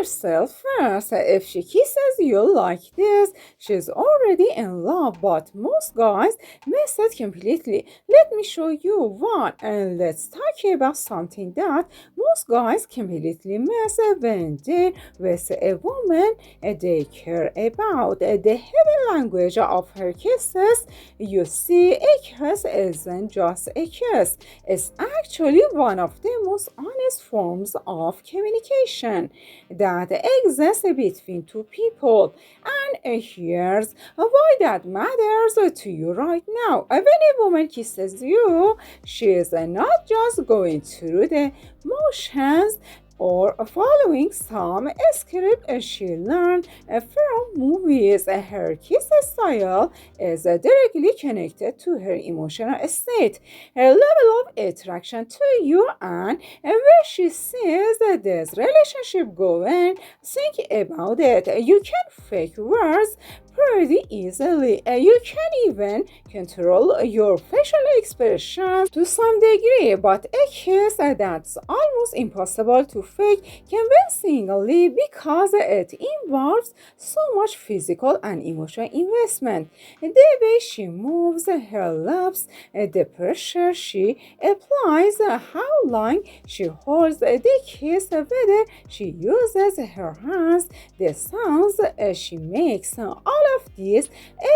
yourself first. If she kisses you like this, she's already in love, but most guys miss it completely. Let me show you one, and let's talk about something that most guys completely miss when they with a woman they care about. The hidden language of her kisses. You see, a kiss isn't just a kiss. It's actually one of the most honest forms of communication that exists between two people. And here's why that matters to you right now. When a woman kisses you, she is not just going through the motions or following some script she learned from movies. Her kiss style is directly connected to her emotional state, her level of attraction to you, and where she sees this relationship going. Think about it. You can fake words pretty easily. You can even control your facial expressions to some degree, but a kiss that's almost impossible to fake convincingly because it involves so much physical and emotional investment. The way she moves her lips, the pressure she applies, how long she holds the kiss, whether she uses her hands, the sounds she makes. All of these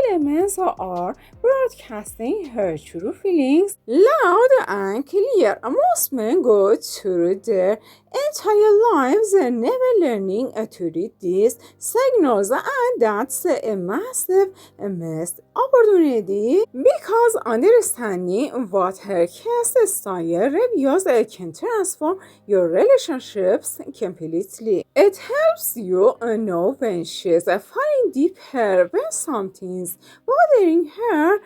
elements are broadcasting her true feelings loud and clear. Most men go through their entire lives never learning to read these signals, and that's a massive missed opportunity because understanding what her kiss style reveals can transform your relationships completely. It helps you know when she's falling deeper, when something's bothering her,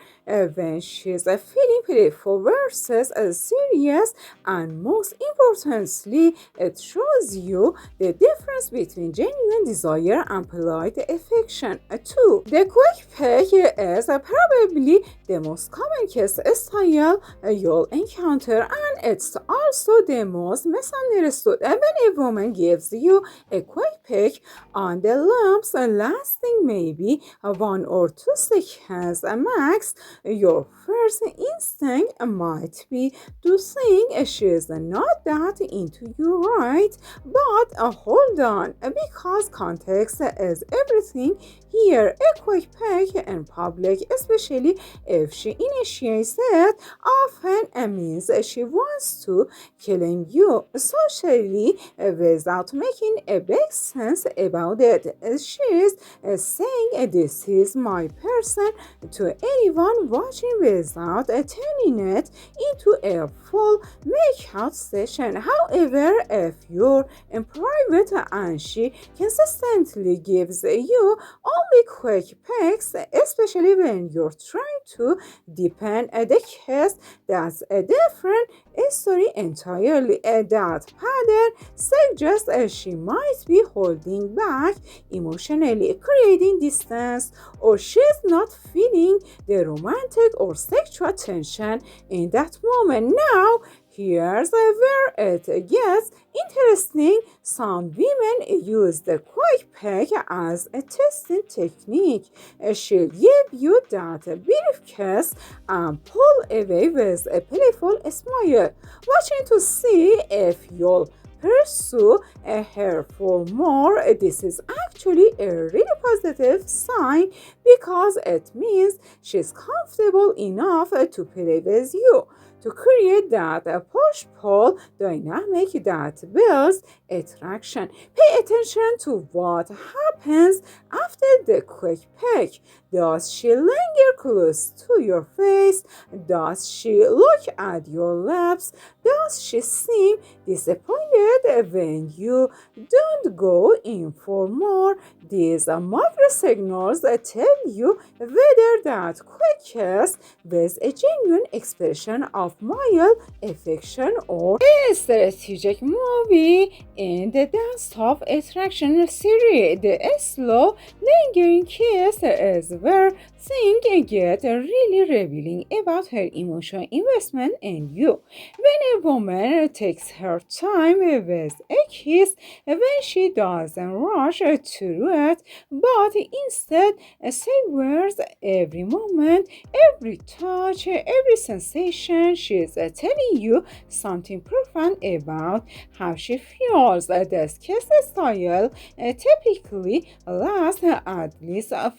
when she's feeling playful versus serious, and most importantly, it shows you the difference between genuine desire and polite affection. 2. The quick peck is probably the most common kiss style you'll encounter, and it's also the most misunderstood. When a woman gives you a quick peck on the lips, lasting maybe 1 or 2 seconds max, your first instinct might be to think she's not that into you, right? But hold on, because context is everything here. A quick peck in public, especially if she initiates it, often means she wants to killing you socially without making a big sense about it. She's saying this is my person to anyone watching without turning it into a full make-out session. However, if you're in private and she consistently gives you only quick pecks, especially when you're trying to deepen the kiss, that's a different story entirely. That pattern suggests she might be holding back emotionally, creating distance, or she's not feeling the romantic or sexual tension in that moment. Now, here's where it gets interesting. Some women use the quick peck as a testing technique. She'll give you that brief kiss and pull away with a playful smile, watching to see if you'll pursue her for more. This is actually a really positive sign because it means she's comfortable enough to play with you, to create that push-pull dynamic that builds attraction. Pay attention to what happens after the quick peck. Does she linger close to your face? Does she look at your lips? Does she seem disappointed when you don't go in for more? These micro signals tell you whether that quick kiss with a genuine expression of mild affection or a strategic movie in the Dance of Attraction series. The slow, lingering kiss is where things get really revealing about her emotional investment in you. When a woman takes her time with a kiss when she doesn't rush through it, but instead savors every moment, every touch, every sensation. She's telling you something profound about how she feels. This kiss style typically lasts at least 5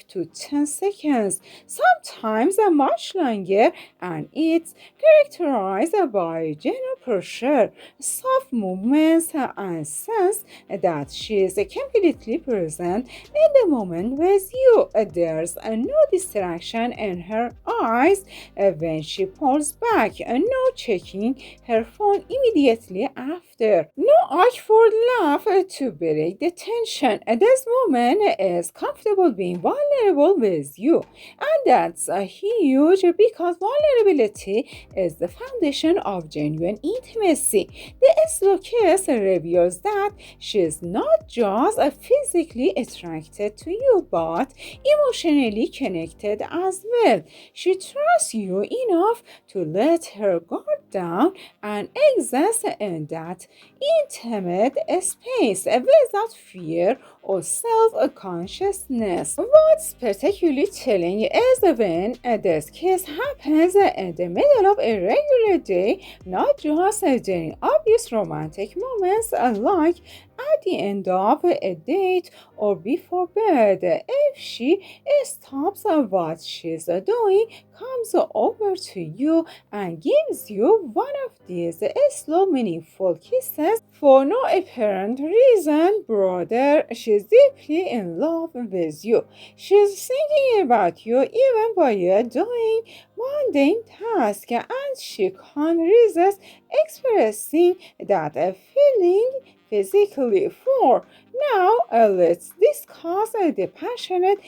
to 10 seconds, sometimes much longer, and it's characterized by gentle pressure, soft movements, and sense that she is completely present in the moment with you. There's no distraction in her eyes when she pulls back, no checking her phone immediately after, no awkward laugh to break the tension. This woman is comfortable being vulnerable with you, and that's huge because vulnerability is the foundation of genuine intimacy. The slow kiss reveals that she's not just physically attracted to you, but emotionally connected as well. She trusts you enough to let her guard down and exist in that intimate space without fear or self-consciousness. What's particularly telling is when this kiss happens in the middle of a regular day, not just during obvious romantic moments like at the end of a date or before bed. If she stops what she's doing, comes over to you, and gives you one of these slow, meaningful kisses for no apparent reason, brother, she's deeply in love with you. She's thinking about you even while doing mundane tasks, and she can't resist expressing that feeling physically. For now, let's discuss the passionate,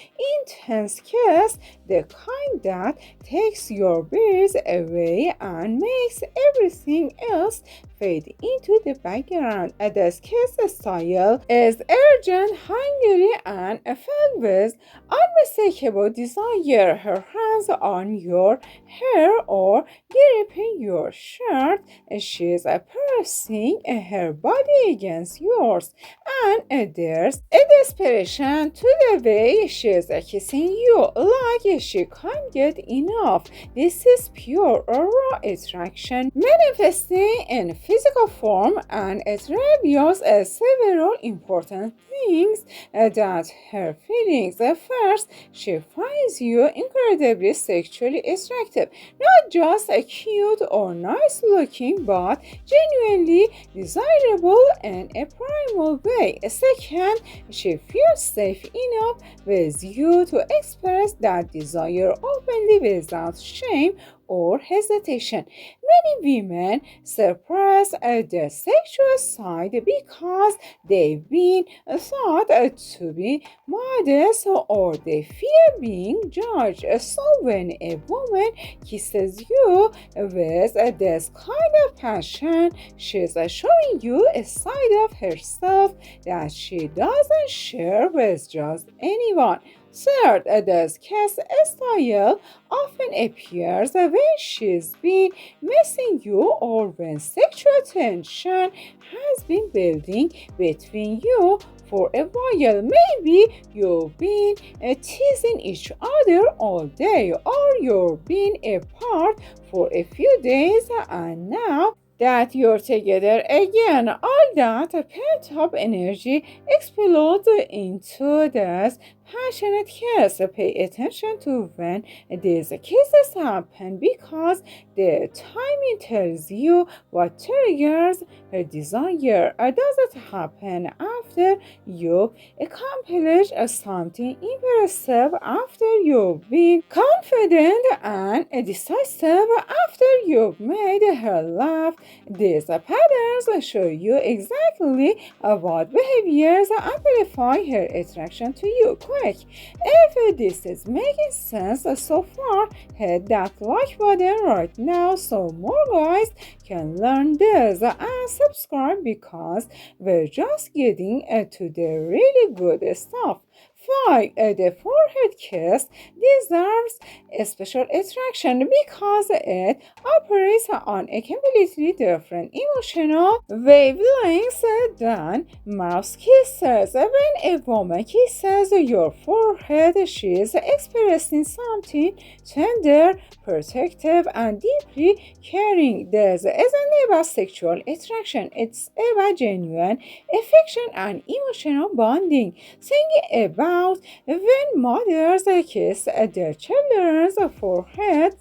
intense kiss, the kind that takes your breath away and makes everything else fade into the background. This kiss style is urgent, hungry, and filled with unmistakable desire. Her hands on your hair or gripping your shirt, she's pressing her body against yours, and there's a desperation to the way she's kissing you, like she can't get enough. This is pure raw attraction manifesting in physical form, and it reveals several important things that her feelings. First, she finds you incredibly sexually attractive, not just cute or nice looking, but genuinely desirable in a primal way. Second, she feels safe enough with you to express that desire openly without shame or hesitation. Many women suppress their sexual side because they've been thought to be modest or they fear being judged. So when a woman kisses you with this kind of passion, she's showing you a side of herself that she doesn't share with just anyone. Third, this kiss style often appears when she's been missing you or when sexual tension has been building between you for a while. Maybe you've been teasing each other all day, or you've been apart for a few days, and now that you're together again, all that pent up energy explodes into this passionate kiss. Pay attention to when these kisses happen because the timing tells you what triggers her desire. Does it happen after you've accomplished something impressive, after you've been confident and decisive, after you've made her laugh? These patterns show you exactly what behaviors amplify her attraction to you. Quick, if this is making sense so far, hit that like button right now so more guys can learn this, and subscribe because we're just getting to the really good stuff. 5. The forehead kiss deserves a special attraction because it operates on a completely different emotional wavelength than mouth kisses. When a woman kisses your forehead, she is expressing something tender, protective, and deeply caring. This isn't about sexual attraction, it's about genuine affection and emotional bonding. Think about when mothers kiss their children's foreheads,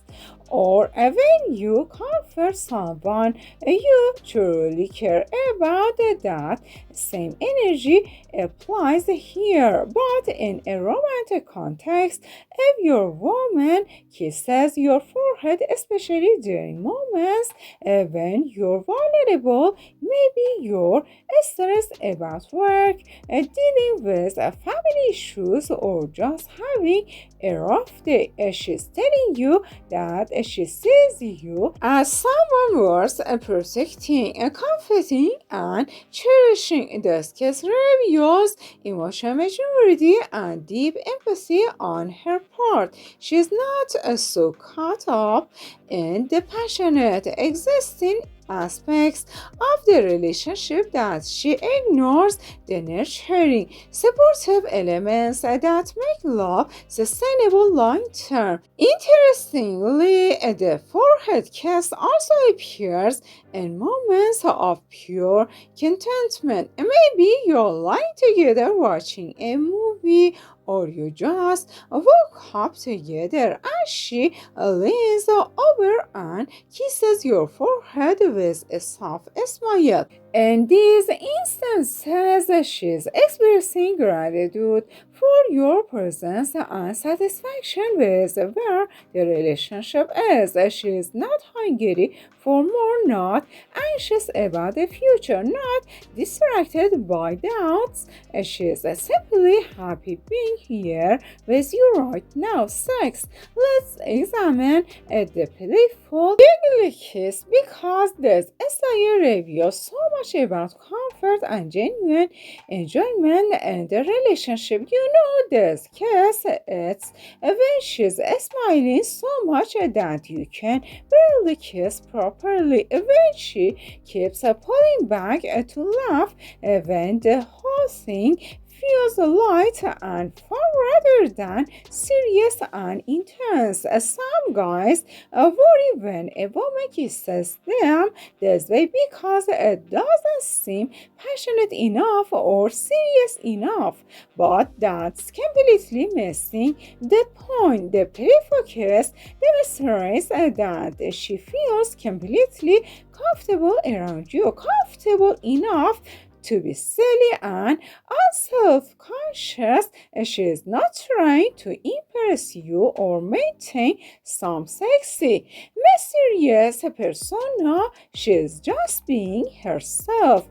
or when you comfort someone you truly care about. That same energy applies here, but in a romantic context. If your woman kisses your forehead, especially during moments when you're vulnerable, maybe you're stressed about work, dealing with family issues, or just having a rough day, she's telling you that she sees you as someone worth protecting, comforting, and cherishing. This kiss reveals emotional maturity and deep empathy on her part. She's not so caught up in the passionate existing aspects of the relationship that she ignores the nurturing, supportive elements that make love sustainable long term. Interestingly, the forehead kiss also appears in moments of pure contentment. Maybe you're lying together watching a movie, or you just woke up together and she leans over and kisses your forehead with a soft smile. In these instances, she's expressing gratitude for your presence and satisfaction with where the relationship is. She's not hungry for more, not anxious about the future, not distracted by doubts. She's simply happy being here with you right now. 6. Let's examine the playful giggly kiss, because this style reveals so much about comfort and genuine enjoyment in the relationship. You know, this kiss, it's when she's smiling so much that you can barely kiss properly, when she keeps pulling back to laugh, when the whole thing feels light and fun rather than serious and intense. Some guys worry when a woman kisses them this way because it doesn't seem passionate enough or serious enough. But that's completely missing the point. The playful kiss demonstrates that she feels completely comfortable around you, comfortable enough to be silly and unself-conscious. She is not trying to impress you or maintain some sexy, mysterious persona. She is just being herself,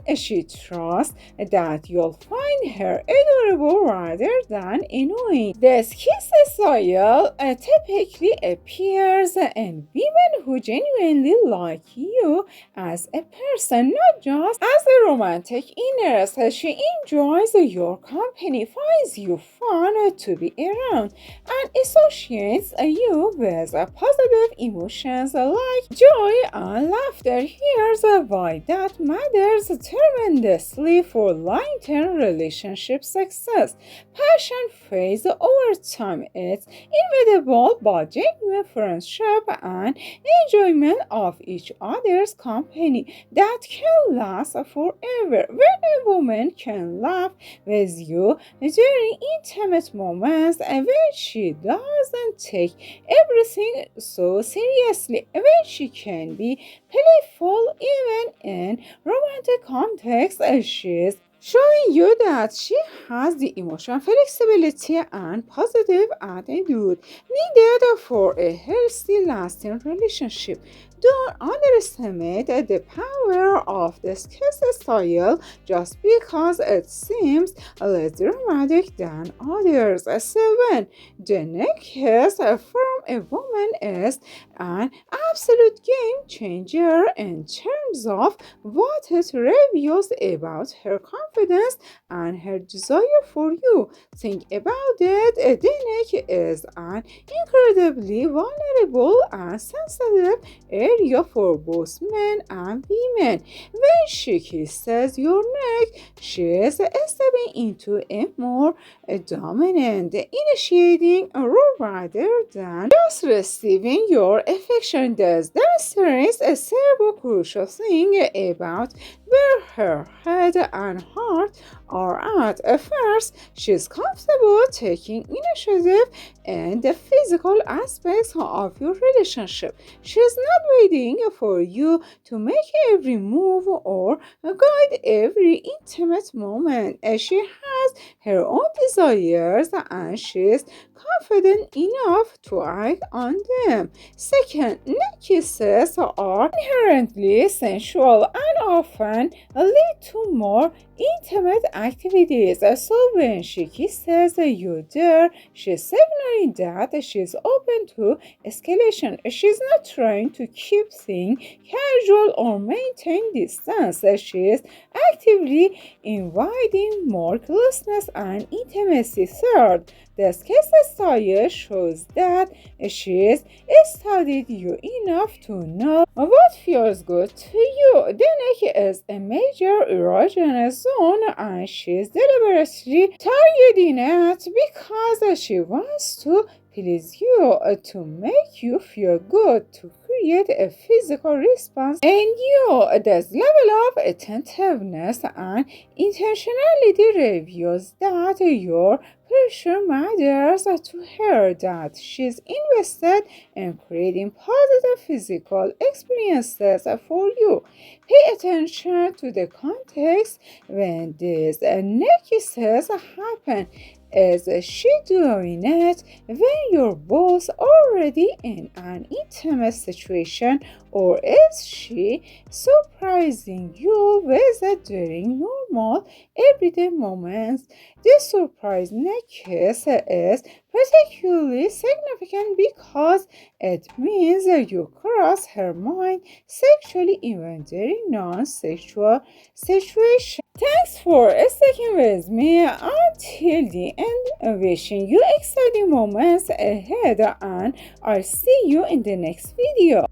and she trusts that you'll find her adorable rather than annoying. This kiss style typically appears in women who genuinely like you as a person, not just as a romantic interest. She enjoys your company, finds you fun to be around, and associates you with positive emotions like joy and laughter. Here's why that matters tremendously for long-term relationship success. Passion fades over time. It's inevitable, but genuine friendship and enjoyment of each other's company that can last forever. When a woman can laugh with you during intimate moments, and when she doesn't take everything so seriously, when she can be playful even in romantic context, she's showing you that she has the emotional flexibility and positive attitude needed for a healthy, lasting relationship. Don't underestimate the power of this kiss style just because it seems less dramatic than others. 7. The neck kiss from from a woman is an absolute game changer in terms of what it reveals about her confidence and her desire for you. Think about it. The neck is an incredibly vulnerable and sensitive area for both men and women. When she kisses your neck, she is stepping into a more dominant, initiating role rather than just receiving your affection. This demonstrates a several crucial thing about where her head and heart are at. First, she's comfortable taking initiative in the physical aspects of your relationship. She's not waiting for you to make every move or guide every intimate moment. She has her own desires and she's confident enough to act on them. Second, neck kisses are inherently sensual and often lead to more intimate activities. So when she kisses you there, she's signaling that she's open to escalation. She's not trying to keep things casual or maintain distance. She's actively inviting more closeness and intimacy. Third, this case style shows that she's studied you enough to know what feels good to you. The neck is a major erogenous zone and she's deliberately targeting it because she wants to please you, to make you feel good, to create a physical response in you. This level of attentiveness and intentionality reveals that your pleasure matters to her, that she's invested in creating positive physical experiences for you. Pay attention to the context when these neck kisses happen. Is she doing it when you're both already in an intimate situation, or is she surprising you with it during normal, everyday moments? This surprise neck kiss is particularly significant because it means you cross her mind sexually even during non-sexual situations. Thanks for sticking with me until the end. Wishing you exciting moments ahead, and I'll see you in the next video.